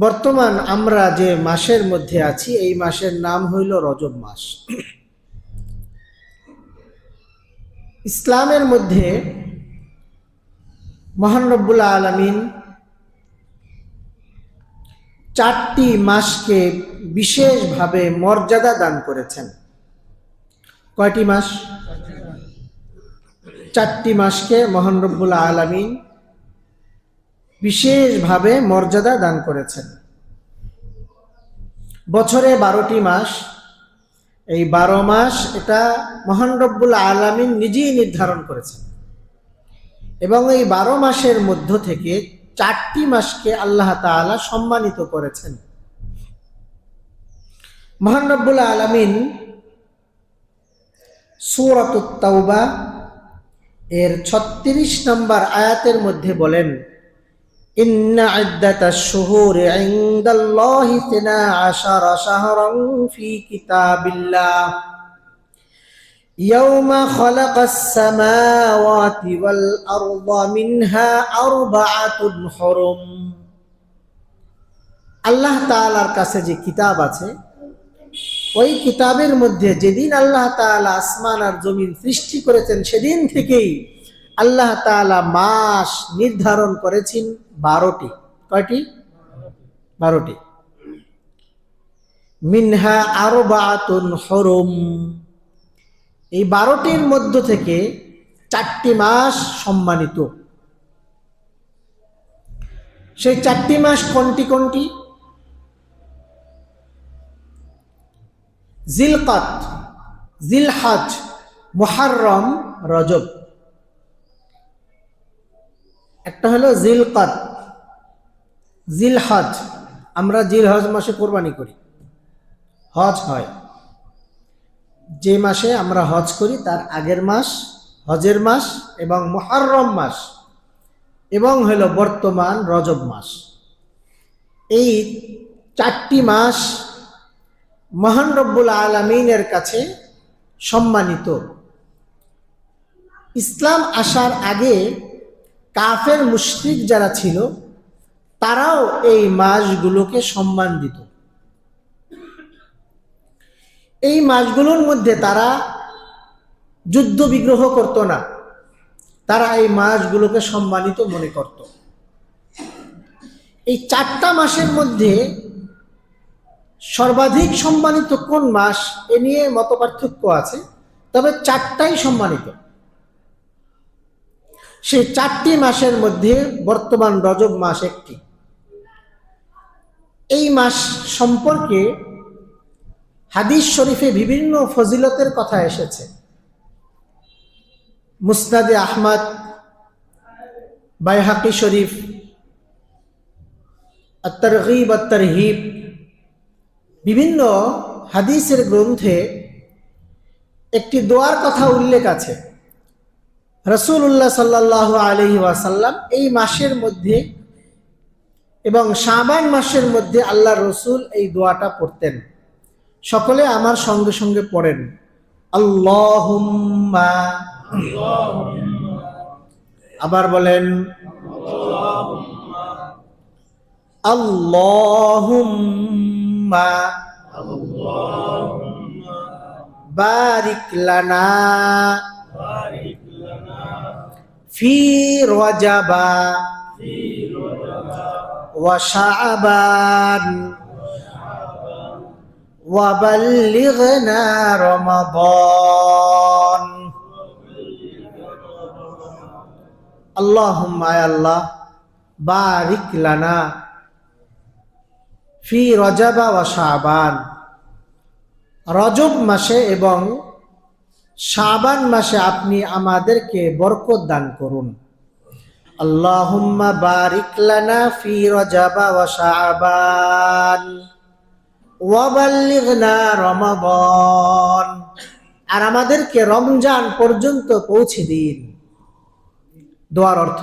বর্তমান আমরা যে মাসের মধ্যে আছি এই মাসের নাম হইল রজব মাস। ইসলামের মধ্যে মহান রব্বুল আলামিন 4টি মাসকে বিশেষভাবে মর্যাদা দান করেছেন। কয়টি মাস? 4টি মাসকে মহান রব্বুল আলামিন বিশেষভাবে মর্যাদা দান করেছেন। বছরে 12টি মাস, এই 12 মাস এটা মহান রব্বুল আলামিন নিজেই নির্ধারণ করেছেন এবং এই 12 মাসের মধ্য থেকে 4টি মাসকে আল্লাহ তাআলা সম্মানিত করেছেন। মহান রব্বুল আলামিন সূরাতুত তাওবা এর 36 নম্বর আয়াতের মধ্যে বলেন, ইন্না ইদ্দাতাশ শুহুরি ইনদাল্লাহি 12 শাহরান ফি কিতাবিল্লাহ ইয়াওমা খালাকাস সামাওয়াতি ওয়াল আরদা মিনহা আরবাআতুন হুরুম। আল্লাহ তাআলার কাছে যে কিতাব আছে, ওই কিতাবের মধ্যে যেদিন আল্লাহ তাআলা আসমান আর জমিন সৃষ্টি করেছেন সেদিন থেকেই আল্লাহ তাআলা মাস নির্ধারণ করেছেন 12টি। কয়টি? 12টি। মিনহা আরবাআতুন হুরুম। এই 12টির মধ্য থেকে 4টি মাস সম্মানিত। সেই 4টি মাস কোনটি কোনটি? জিলকাত, জিলহজ, মুহররম, রজব। একটা হলো জিলকাত, জিলহজ। আমরা জিলহজ মাসে কোরবানি করি, হজ হয়। যে মাসে আমরা হজ করি তার আগের মাস হজের মাস, এবং মুহররম মাস, এবং হলো বর্তমান রজব মাস। এই 4টি মাস মহান রব্বুল আলামিনের কাছে সম্মানিত। ইসলাম আসার আগে কাফের মুশরিক যারা ছিল তারাও এই মাসগুলোকে সম্মান দিত। এই মাসগুলোর মধ্যে তারা যুদ্ধ বিগ্রহ করত না, তারা এই মাসগুলোকে সম্মানিত মনে করত। এই 4টা মাসের মধ্যে সর্বাধিক সম্মানিত কোন মাস এ নিয়ে মতপার্থক্য আছে, তবে 4টাই সম্মানিত। সেই 4টি মাসের মধ্যে বর্তমান রজব মাস একটি। এই মাস সম্পর্কে হাদিস শরীফে বিভিন্ন ফজিলতের কথা এসেছে। মুসনাদে আহমদ, বাইহাকি শরীফ, আত-তারগীব আত-তারহিব, বিভিন্ন হাদিসের গ্রন্থে একটি দোয়ার কথা উল্লেখ আছে। রাসূলুল্লাহ সাল্লাল্লাহু আলাইহি ওয়াসাল্লাম এই মাসের মধ্যে এবং শাবান মাসের মধ্যে আল্লাহর রাসূল এই দোয়াটা পড়তেন। সকলে আমার সঙ্গে সঙ্গে পড়েন, আল্লাহুম্মা। আবার বলেন, আল্লাহুম্মা বারিক লানা ফি রজবা ওয়া শাবান ওয়া বাল্লিগনা রমাদান। আল্লাহুম্মা, আয় আল্লাহ, বারিক লানা ফি রজবা ওয়া শাবান, রজব মাসে এবং শাবান মাসে আপনি আমাদেরকে বরকত দান করুন। আল্লাহুম্মা বারিক লানা ফি রজবা ওয়া শাবান ওয়া বাল্লিগনা রমাদান, আর আমাদেরকে রমজান পর্যন্ত পৌঁছে দিন। দোয়ার অর্থ,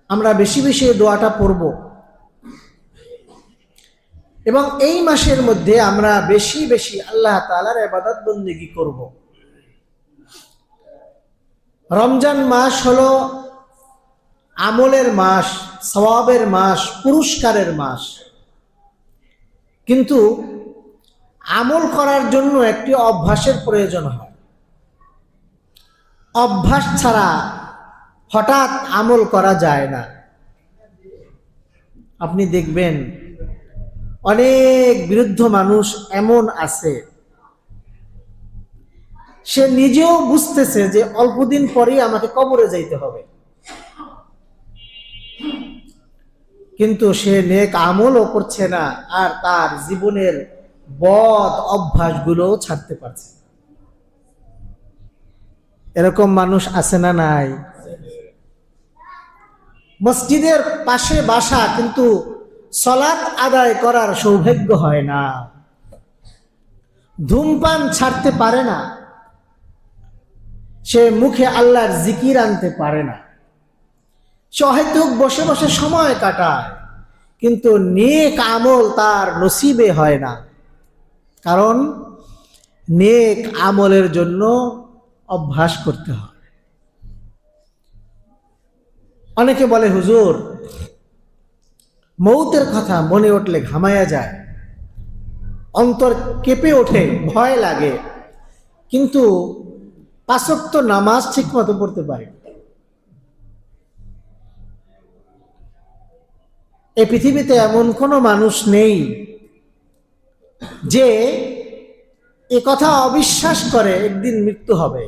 আমরা বেশি বেশি এই দোয়াটা পড়ব এবং এই মাসের মধ্যে আমরা বেশি বেশি আল্লাহ তাআলার ইবাদত বন্দেগী করব। রমজান মাস হলো আমলের মাস, সওয়াবের মাস, পুরস্কারের মাস। কিন্তু আমল করার জন্য একটি অভ্যাসের প্রয়োজন হয়। অভ্যাস ছাড়া হঠাৎ আমল করা যায় না। আপনি দেখবেন অনেক বৃদ্ধ মানুষ এমন আছে, সে নিজেও বুঝতেছে যে অল্পদিন পরেই আমাকে কবরে যাইতে হবে, কিন্তু সে নেক আমলও করছে না, আর তার জীবনের বদ অভ্যাসগুলো ছাড়তে পারছে। এরকম মানুষ আছে না নাই? মসজিদের পাশে বাসা, কিন্তু সালাত আদায় করার সৌভাগ্য হয় না। ধূমপান ছাড়তে পারে না, সে মুখে আল্লাহর জিকির আনতে পারে না। সে হয়তো বসে বসে সময় কাটায়, কিন্তু নেক আমল তার নসিবে হয় না। কারণ নেক আমলের জন্য অভ্যাস করতে হয়। অনেকে বলে, হুজুর, মৌতের কথা মনে উঠলে ঘামায়া যায়, অন্তর কেঁপে ওঠে, ভয় লাগে, কিন্তু 5 ওয়াক্ত নামাজ ঠিক মতো পড়তে পারি। এই পৃথিবীতে এমন কোনো মানুষ নেই যে এ কথা অবিশ্বাস করে একদিন মৃত্যু হবে।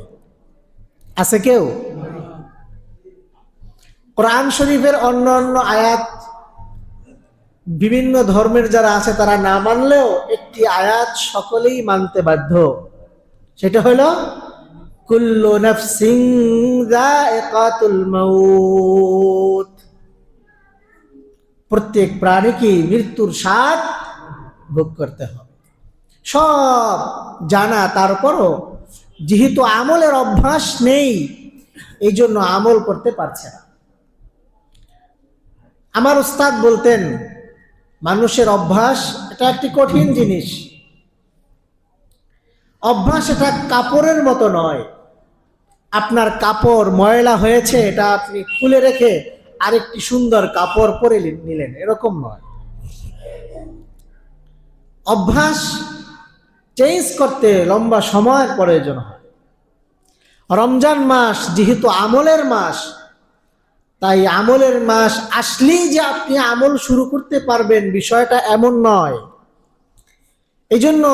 আছে কেউ? কোরআন শরীফের অন্য অন্য আয়াত বিভিন্ন ধর্মের যারা আছে তারা না মানলেও একটি আয়াত সকলেই মানতে বাধ্য, সেটা হলো কুল্লু নাফসিন যায়িকাতুল মাউত। প্রত্যেক প্রাণীকে মৃত্যুর স্বাদ ভোগ করতে হবে। সব জানা, তারপরও যেহেতু আমলের অভ্যাস নেই, এই জন্য আমল করতে পারছে না। আমার উস্তাদ বলতেন, মানুষের অভ্যাস এটা একটি কঠিন জিনিস। অভ্যাস এটা কাপড়ের মতো নয়। আপনার কাপড় ময়লা হয়েছে, এটা আপনি খুলে রেখে আরেকটি সুন্দর কাপড় পরে নিলেন, এরকম নয়। অভ্যাস চেঞ্জ করতে লম্বা সময়ের প্রয়োজন হয়। রমজান মাস যেহেতু আমলের মাস, তাই আমলের মাস আসলেই যে আপনি আমল শুরু করতে পারবেন বিষয়টা এমন নয়। এই জন্য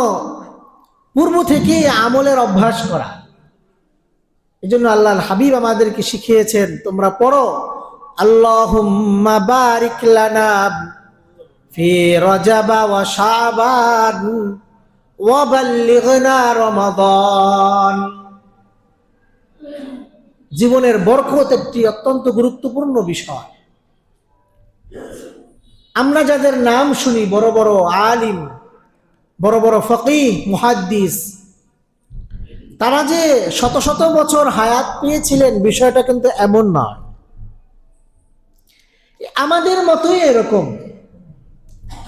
পূর্ব থেকে আমলের অভ্যাস করা। এই জন্য আল্লাহর হাবিব আমাদেরকে শিখিয়েছেন, তোমরা পড়ো, আল্লাহুম্মা বারিক লানা ফি রজব ওয়া শাবান ওয়া বাল্লিগনা রমাদান। জীবনের বরকত একটি অত্যন্ত গুরুত্বপূর্ণ বিষয়। আমরা যাদের নাম শুনি, বড় বড় আলিম, বড় বড় ফকিহ, মুহাদ্দিস, তারা যে শত শত বছর হায়াত পেয়েছিলেন বিষয়টা কিন্তু এমন নয়। আমাদের মতোই এরকম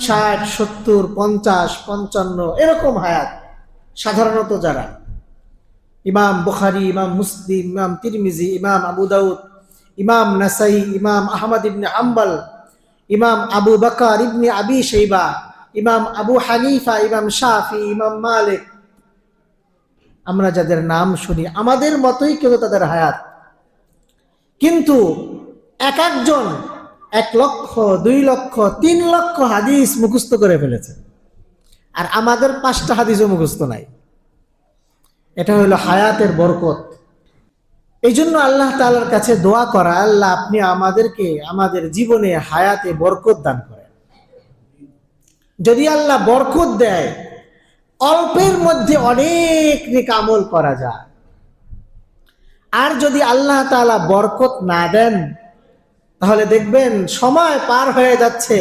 60, 70, 50, 55 এরকম হায়াত সাধারণত যারা। ইমাম বুখারী, ইমাম মুসলিম, ইমাম তিরমিজি, ইমাম আবু দাউদ, ইমাম নাসাই, ইমাম আহমদ ইবনে হাম্বল, ইমাম আবু বকর ইবনে আবি শাইবা, ইমাম আবু হানিফা, ইমাম শাফি, ইমাম মালিক, আমরা যাদের নাম শুনি আমাদের মতোই কিন্তু তাদের হায়াত। কিন্তু এক একজন 1 লক্ষ, 2 লক্ষ, 3 লক্ষ হাদিস মুখস্থ করে ফেলেছে, আর আমাদের 5টা হাদিসও মুখস্থ নাই। এটা হলো হায়াতের বরকত। এই জন্য আল্লাহ তাআলার কাছে দোয়া করা, আল্লাহ আপনি আমাদেরকে আমাদের জীবনে হায়াতে বরকত দান করেন। যদি আল্লাহ বরকত দেয়, অল্পের মধ্যে অনেক নেক আমল করা যায়। আর যদি আল্লাহ তাআলা বরকত না দেন, তাহলে দেখবেন সময় পার হয়ে যাচ্ছে,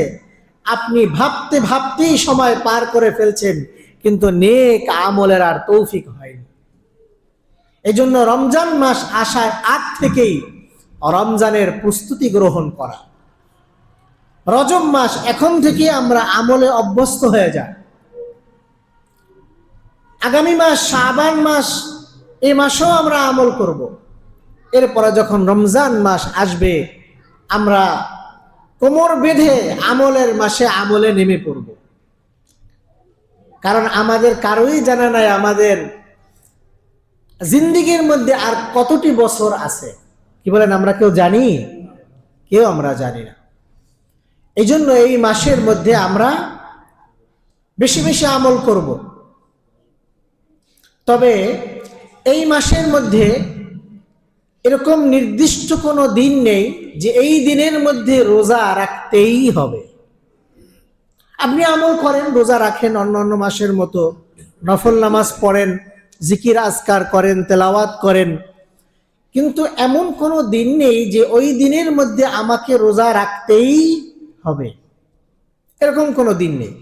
আপনি ভাবতে ভাবতেই সময় পার করে ফেলছেন, কিন্তু নেক আমলের আর তৌফিক হয়নি। এই জন্য রমজান মাস আসার আগ থেকেই রমজানের প্রস্তুতি গ্রহণ করা। রজব মাস এখন থেকে আমরা আমলে অভ্যস্ত হয়ে যাই। আগামী মাস শাবান মাস, এই মাসেও আমরা আমল করব। এরপরে যখন রমজান মাস আসবে, আমরা কোমর বেঁধে আমলের মাসে আমলে নেমে পড়ব। কারণ আমাদের কারোই জানা নাই আমাদের জিন্দিগির মধ্যে আর কতটি বছর আছে। কি বলেন, আমরা কেউ জানি? কেউ আমরা জানি না। এই জন্য এই মাসের মধ্যে আমরা বেশি বেশি আমল করব। তবে এই মাসের মধ্যে এরকম নির্দিষ্ট কোনো দিন নেই যে এই দিনের মধ্যে রোজা রাখতেই হবে। আপনি আমল করেন, রোজা রাখেন, অন্য অন্য মাসের মতো নফল নামাজ পড়েন, জিকির আজকার করেন, তেলাওয়াত করেন, কিন্তু এমন কোনো দিন নেই যে ওই দিনের মধ্যে আমাকে রোজা রাখতেই হবে, এরকম কোনো দিন নেই।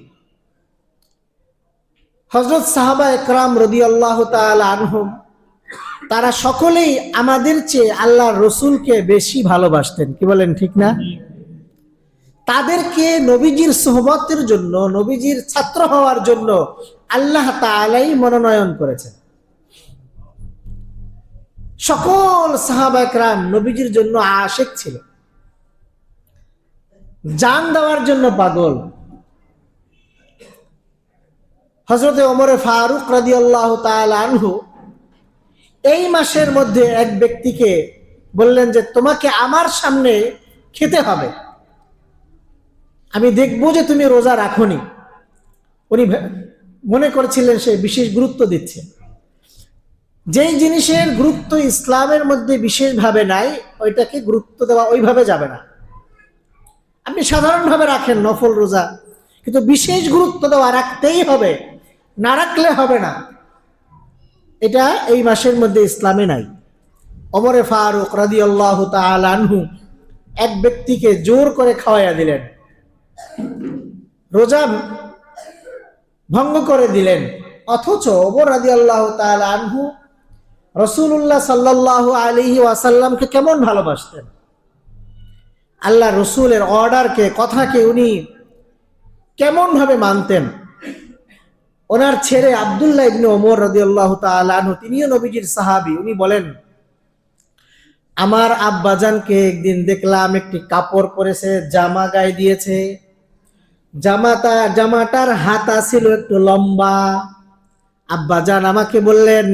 হযরত সাহাবা একরাম রাদিয়াল্লাহু তাআলা আনহুম তারা সকলেই আমাদের চেয়ে আল্লাহর রসুলকে বেশি ভালোবাসতেন। কি বলেন, ঠিক না? তাদেরকে নবীজির সোহবতের জন্য, নবীজির ছাত্র হওয়ার জন্য আল্লাহ তাআলাই মনোনয়ন করেছেন। সকল সাহাবা একরাম নবীজির জন্য আশিক ছিল, জান দেওয়ার জন্য পাগল। হযরত ওমর ফারুক রাদিয়াল্লাহু তাআলা আনহু এই মাসের মধ্যে এক ব্যক্তিকে বললেন যে তোমাকে আমার সামনে খেতে হবে, আমি দেখবো যে তুমি রোজা রাখোনি। উনি মনে করেছিলেন সে বিশেষ গুরুত্ব দিচ্ছে। যেই জিনিসের গুরুত্ব ইসলামের মধ্যে বিশেষভাবে নাই, ওইটাকে গুরুত্ব দেওয়া ওইভাবে যাবে না। আপনি সাধারণভাবে রাখেন নফল রোজা, কিন্তু বিশেষ গুরুত্ব দেওয়া রাখতেই হবে, না রাখলে হবে না। এটা এই মাসের মধ্যে ইসলামে নাই। ওমর ফারুক রাদিয়াল্লাহু তাআলা আনহু এক ব্যক্তিকে জোর করে খাওয়াইয়া দিলেন, রোজা ভঙ্গ করে দিলেন। অথচ ওমর রাদিয়াল্লাহু তাআলা আনহু রাসূলুল্লাহ সাল্লাল্লাহু আলাইহি ওয়াসাল্লামকে কেমন ভালোবাসতেন। আল্লাহ রসুলের অর্ডারকে, কথাকে উনি কেমন ভাবে মানতেন। ওনার ছেলে আব্দুল্লাহ ইবনে ওমর রাদিয়াল্লাহু তাআলা আনহু, তিনিও নবীজির সাহাবী, উনি বলেন আমার আব্বাজানকে একদিন দেখলাম একটি কাপড় পরেছে, জামা গায়ে দিয়েছে, জামাটার হাতা ছিল একটু লম্বা। আব্বাজান আমাকে বললেন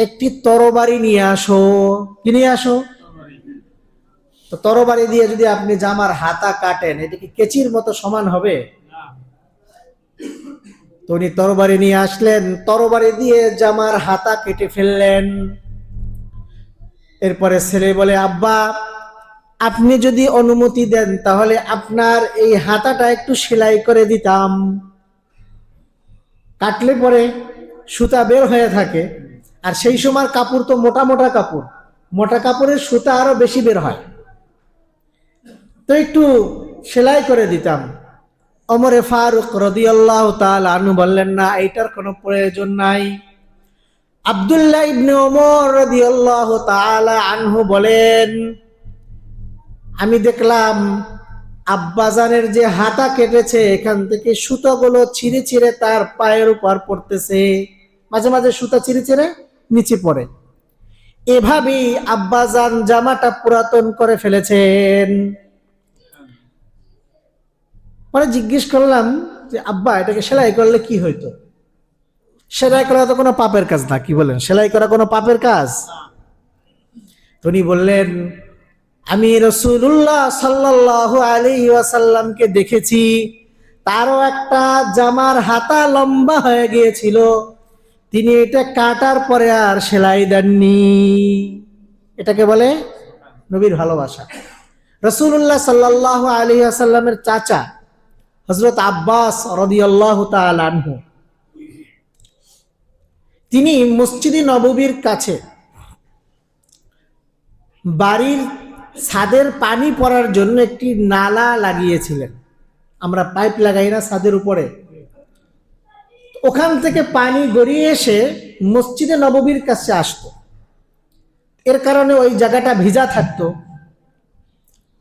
একটি তরবারি নিয়ে আসো। কি নিয়ে আসো? তো তরবারি দিয়ে যদি আপনি জামার হাতা কাটেন, এটা কি কেচির মতো সমান হবে? তো উনি তরবারি নিয়ে আসলেন, তরবারি দিয়ে জামার হাতা কেটে ফেললেন। এরপরে ছেলে বলে আব্বা আপনি যদি অনুমতি দেন তাহলে আপনার এই হাতাটা একটু সেলাই করে দিতাম। কাটলে পরে সুতা বের হয়ে থাকে, আর সেই সময় কাপড় তো মোটা মোটা কাপড়, মোটা কাপড়ের সুতা আরো বেশি বের হয়, তো একটু সেলাই করে দিতাম। ওমর ফারুক রাদিয়াল্লাহু তাআলা আনহু বললেন না, এইটার কোনো প্রয়োজন নাই। আব্দুল্লাহ ইবনে ওমর রাদিয়াল্লাহু তাআলা আনহু বলেন আমি দেখলাম আব্বাজানের যে হাতা কেটেছে এখান থেকে সুতাগুলো ছিঁড়ে ছিঁড়ে তার পায়ের উপর পড়তেছে, মাঝে মাঝে সুতা ছিঁড়ে ছিঁড়ে নিচে পড়ে। এভাবেই আব্বাজান জামাটা পুরাতন করে ফেলেছেন। পরে জিজ্ঞেস করলাম যে আব্বা এটাকে সেলাই করলে কি হইতো? সেলাই করা তো কোনো পাপের কাজ না। কি বলেন, সেলাই করা কোনো পাপের কাজ? উনি বললেন আমি রাসূলুল্লাহ সাল্লাল্লাহু আলাইহি ওয়াসাল্লামকে দেখেছি, তারও একটা জামার হাতা লম্বা হয়ে গিয়েছিল, তিনি এটা কাটার পরে আর সেলাই দেননি। এটাকে বলে নবীর ভালোবাসা। রাসূলুল্লাহ সাল্লাল্লাহু আলাইহি ওয়াসাল্লামের চাচা হযরত আব্বাস রাদিয়াল্লাহু তাআলা আনহু, তিনি মসজিদে নববীর কাছে বাড়ির ছাদের পানি পড়ার জন্য একটি নালা লাগিয়েছিলেন। আমরা পাইপ লাগাই না ছাদের উপরে, ওখান থেকে পানি গড়িয়ে এসে মসজিদে নববীর কাছে আসতো। এর কারণে ওই জায়গাটা ভিজা থাকতো।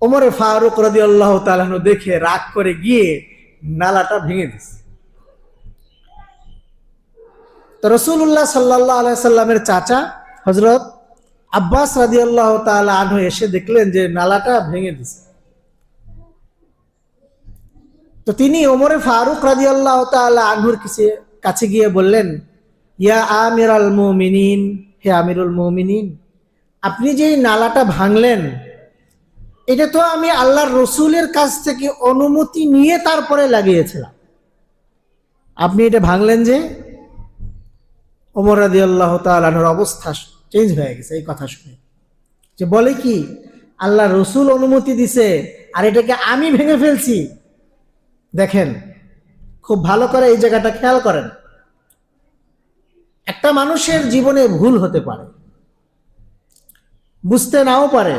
ওমর ফারুক রাদিয়াল্লাহু তাআলা আনহু দেখে রাগ করে গিয়ে নালাটা ভেঙে দিয়েছে। তো রাসূলুল্লাহ সাল্লাল্লাহু আলাইহি সাল্লামের চাচা হযরত আব্বাস রাদিয়াল্লাহু তাআলা আনহু এসে দেখলেন যে নালাটা ভেঙে দিয়েছে। তো তিনি ওমরে ফারুক রাদিয়াল্লাহু তাআলা আনহুর কাছে গিয়ে বললেন, ইয়া আমিরাল মুমিনিন, হে আমিরুল মুমিনিন, আপনি যে নালাটা ভাঙলেন, এটা তো আমি আল্লাহর রসুলের কাছ থেকে অনুমতি নিয়ে তারপরে লাগিয়েছিলাম, আপনি এটা ভাঙলেন যে? ওমর রাদিয়াল্লাহু তাআলা আনহুর অবস্থা চেঞ্জ হয়ে গেছে এই কথা শুনে। যে বলে কি, আল্লাহ রসুল অনুমতি দিছে আর এটাকে আমি ভেঙে ফেলছি? দেখেন, খুব ভালো করে এই জায়গাটা খেয়াল করেন। একটা মানুষের জীবনে ভুল হতে পারে, বুঝতে নাও পারে,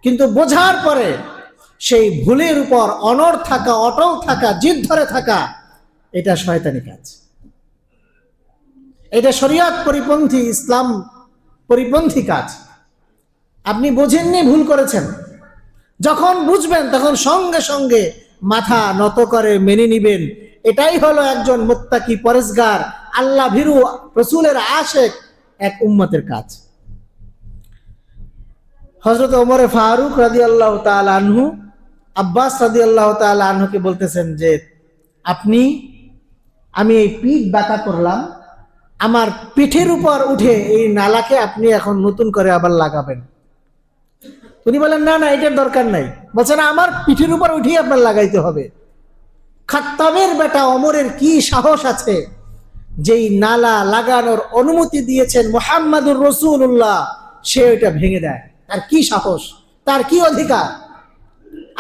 কিন্তু বোঝার পরে সেই ভুলের উপর অনড় থাকা, অটল থাকা, জিদ ধরে থাকা, এটা শয়তানি কাজ। এটা শরিয়ত পরিপন্থী, ইসলাম পরিপন্থী কাজ। আপনি বোঝেননি, ভুল করেছেন, যখন বুঝবেন তখন সঙ্গে সঙ্গে মাথা নত করে মেনে নিবেন। এটাই হলো একজন মুত্তাকি, পরেজগার, আল্লাহ ভীরু, রাসূলের আশিক এক উম্মতের কাজ। হযরত ওমর ফারুক রাদিয়াল্লাহু তাআলা আনহু আব্বাস রাদিয়াল্লাহু তাআলা আনহুকে বলতেছেন যে, আমি এই পিঠ বাঁকা করলাম, আমার পিঠের উপর উঠে এই নালাকে আপনি এখন নতুন করে আবার লাগাবেন। উনি বলেন, না না, এটার দরকার নাই। বলছেন, আমার পিঠের উপর উঠিয়ে আপনার লাগাইতে হবে। খাত্তাবের বেটা ওমরের কি সাহস আছে, যেই নালা লাগানোর অনুমতি দিয়েছেন মুহাম্মাদুর রাসূলুল্লাহ, সে ওইটা ভেঙে দেয়? তার কি সাহস, তার কি অধিকার?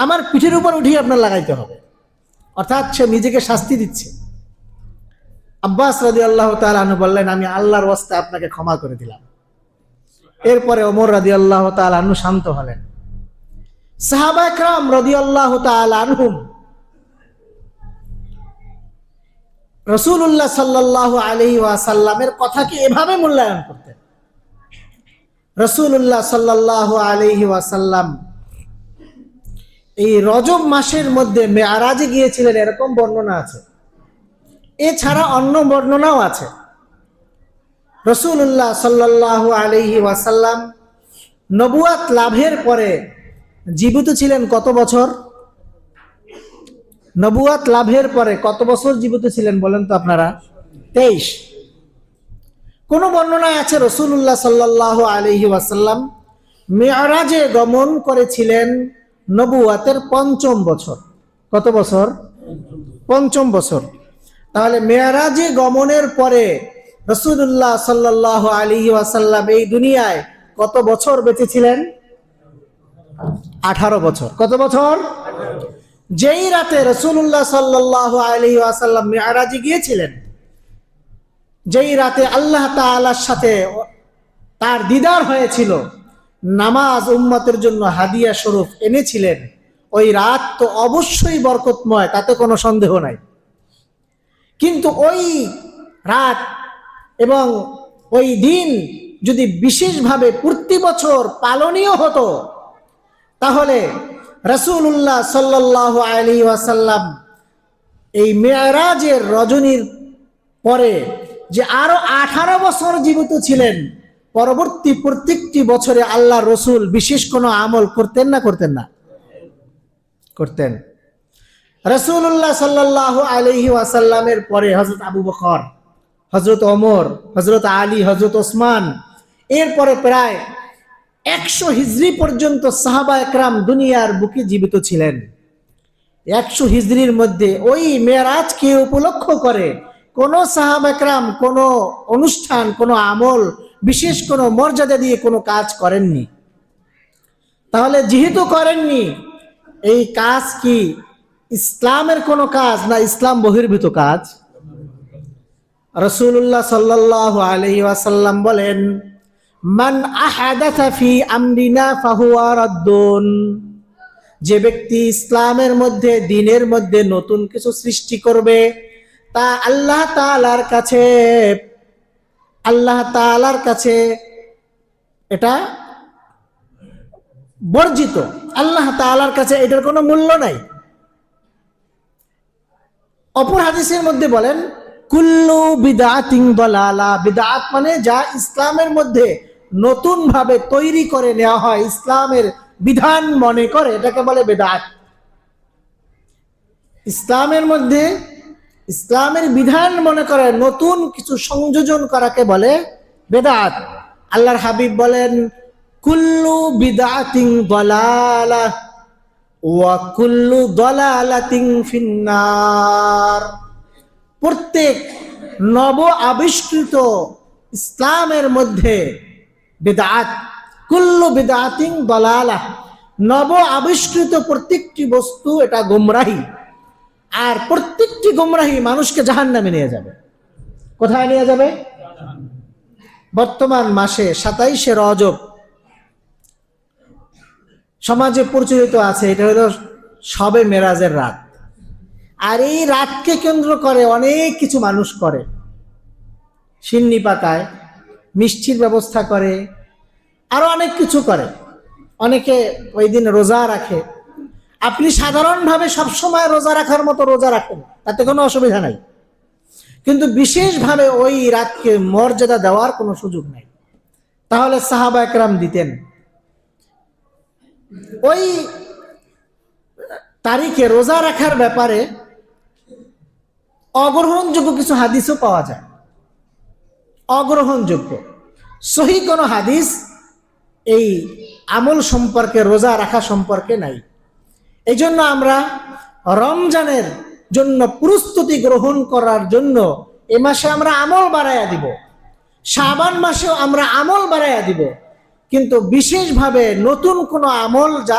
আমার পিঠের উপর উঠিয়ে আপনার লাগাইতে হবে। অর্থাৎ সে নিজেকে শাস্তি দিচ্ছে। আব্বাস রাদিয়াল্লাহু তাআলা আনহু বললেন, আমি আল্লাহর ওয়াস্তে আপনাকে ক্ষমা করে দিলাম। এরপরে ওমর রাদিয়াল্লাহু তাআলা আনহু শান্ত হলেন। সাহাবায়ে কেরাম রাদিয়াল্লাহু তাআলা আনহুম রাসূলুল্লাহ সাল্লাল্লাহু আলাইহি ওয়াসাল্লামের কথাকে এভাবে মূল্যায়ন করতেন। রাসূলুল্লাহ সাল্লাল্লাহু আলাইহি ওয়াসাল্লাম এই রজব মাসের মধ্যে মেরাজে গিয়েছিলেন, এরকম বর্ণনা আছে। এছাড়া অন্য বর্ণনাও আছে। রাসূলুল্লাহ সাল্লাল্লাহু আলাইহি ওয়াসাল্লাম নবুয়াত লাভের পরে জীবিত ছিলেন কত বছর? নবুয়াত লাভের পরে কত বছর জীবিত ছিলেন বলেন তো আপনারা? 23। কোন বর্ণনায় আছে রাসূলুল্লাহ সাল্লাল্লাহু আলাইহি ওয়াসাল্লাম মেরাজে গমন করেছিলেন নবুয়াতের ৫ম বছর। কত বছর? ৫ম বছর। তাহলে মেরাজে গমনের পরে রাসূলুল্লাহ সাল্লাল্লাহু আলাইহি ওয়াসাল্লাম এই দুনিয়ায় কত বছর বেঁচে ছিলেন? 18 বছর। কত বছর? যেই রাতে রাসূলুল্লাহ সাল্লাল্লাহু আলাইহি ওয়াসাল্লাম মেরাজে গিয়েছিলেন, যেই রাতে আল্লাহ তাআলার সাথে তার দিদার হয়েছিল, নামাজ উম্মতের জন্য হাদিয়া স্বরূপ এনেছিলেন, ওই রাত তো অবশ্যই বরকতময়, তাতে কোনো সন্দেহ নাই। কিন্তু ওই রাত এবং ওই দিন যদি বিশেষভাবে প্রতি বছর পালনীয় হতো, তাহলে রাসূলুল্লাহ সাল্লাল্লাহু আলাইহি ওয়াসাল্লাম এই মেরাজের রজনীর পরে যে আরো 18 বছর জীবিত ছিলেন, পরবর্তী প্রত্যেকটি বছরে আল্লাহ রসুল বিশেষ কোনো আমল করতেন না করতেন না? করতেন। রাসূলুল্লাহ সাল্লাল্লাহু আলাইহি ওয়াসাল্লামের পরে হযরত আবু বকর, হযরত ওমর, হযরত আলী, হযরত ওসমান, এরপরে প্রায় 100 হিজরি পর্যন্ত সাহাবায়ে কেরাম দুনিয়ার বুকে জীবিত ছিলেন। 100 হিজরির মধ্যে ওই মেরাজকে উপলক্ষ করে কোন সাহাবায়ে কেরাম কোন অনুষ্ঠান, কোন আমল, বিশেষ কোন মর্যাদা দিয়ে কোনো কাজ করেননি। তাহলে যেহেতু করেননি, এই কাজ কি ইসলামের কোন কাজ না ইসলাম বহির্ভূত কাজ? রাসূলুল্লাহ সাল্লাল্লাহু আলাইহি ওয়াসাল্লাম বলেন, মান আহাদাথা ফি আমরিনা ফাহুয়া রাদ্দুন, যে ব্যক্তি ইসলামের মধ্যে, দ্বীনের মধ্যে নতুন কিছু সৃষ্টি করবে, তা আল্লাহ তাআলার কাছে এটা বর্জিত। আল্লাহ তাআলার কাছে এটার কোনো মূল্য নাই। অপর হাদিসের মধ্যে বলেন, কুল্লু বিদআতিন দালালা, বিদআত মানে যা ইসলামের মধ্যে নতুন ভাবে তৈরি করে নেওয়া হয়, ইসলামের বিধান মনে করে, এটাকে বলে বিদআত। ইসলামের মধ্যে ইসলামের বিধান মনে করে নতুন কিছু সংযোজন করাকে বলে বেদাত। আল্লাহর হাবিব বলেন, কুল্লু বিদআতিন দালালাহ ওয়া কুল্লু দালালাতিন ফিন্নার। প্রত্যেক নব আবিষ্কৃত ইসলামের মধ্যে বিদআত, কুল্লু বিদআতিন দালালাহ, নব আবিষ্কৃত প্রত্যেকটি বস্তু এটা গোমরাহি, আর প্রত্যেকটি গোমরাহি মানুষকে জাহান্নামে নিয়ে যাবে। কোথায় নিয়ে যাবে? বর্তমান মাসে 27শে রজব সমাজে প্রচলিত আছে, এটা হলো শবে মেরাজের রাত। আর এই রাতকে কেন্দ্র করে অনেক কিছু মানুষ করে, সিন্নি পাকায়, মিষ্টির ব্যবস্থা করে, আরো অনেক কিছু করে। অনেকে ওই দিন রোজা রাখে। আপনি সাধারণভাবে সবসময় রোজা রাখার মতো রোজা রাখেন, তাতে কোনো অসুবিধা নাই, কিন্তু বিশেষভাবে ওই রাতকে মর্যাদা দেওয়ার কোনো সুযোগ নাই। তাহলে সাহাবা একরাম দিতেন। ওই তারিখে রোজা রাখার ব্যাপারে অগ্রহণযোগ্য কিছু হাদিসও পাওয়া যায়। অগ্রহণযোগ্য সহি কোনো হাদিস এই আমল সম্পর্কে, রোজা রাখা সম্পর্কে নাই। এই জন্য আমরা রমজানের জন্য প্রস্তুতি গ্রহণ করার জন্য এ মাসে আমরা আমল বাড়াইয়া দিব, শাবান মাসেও আমরা আমল বাড়াইয়া দিব, কিন্তু বিশেষভাবে নতুন কোনো আমল যা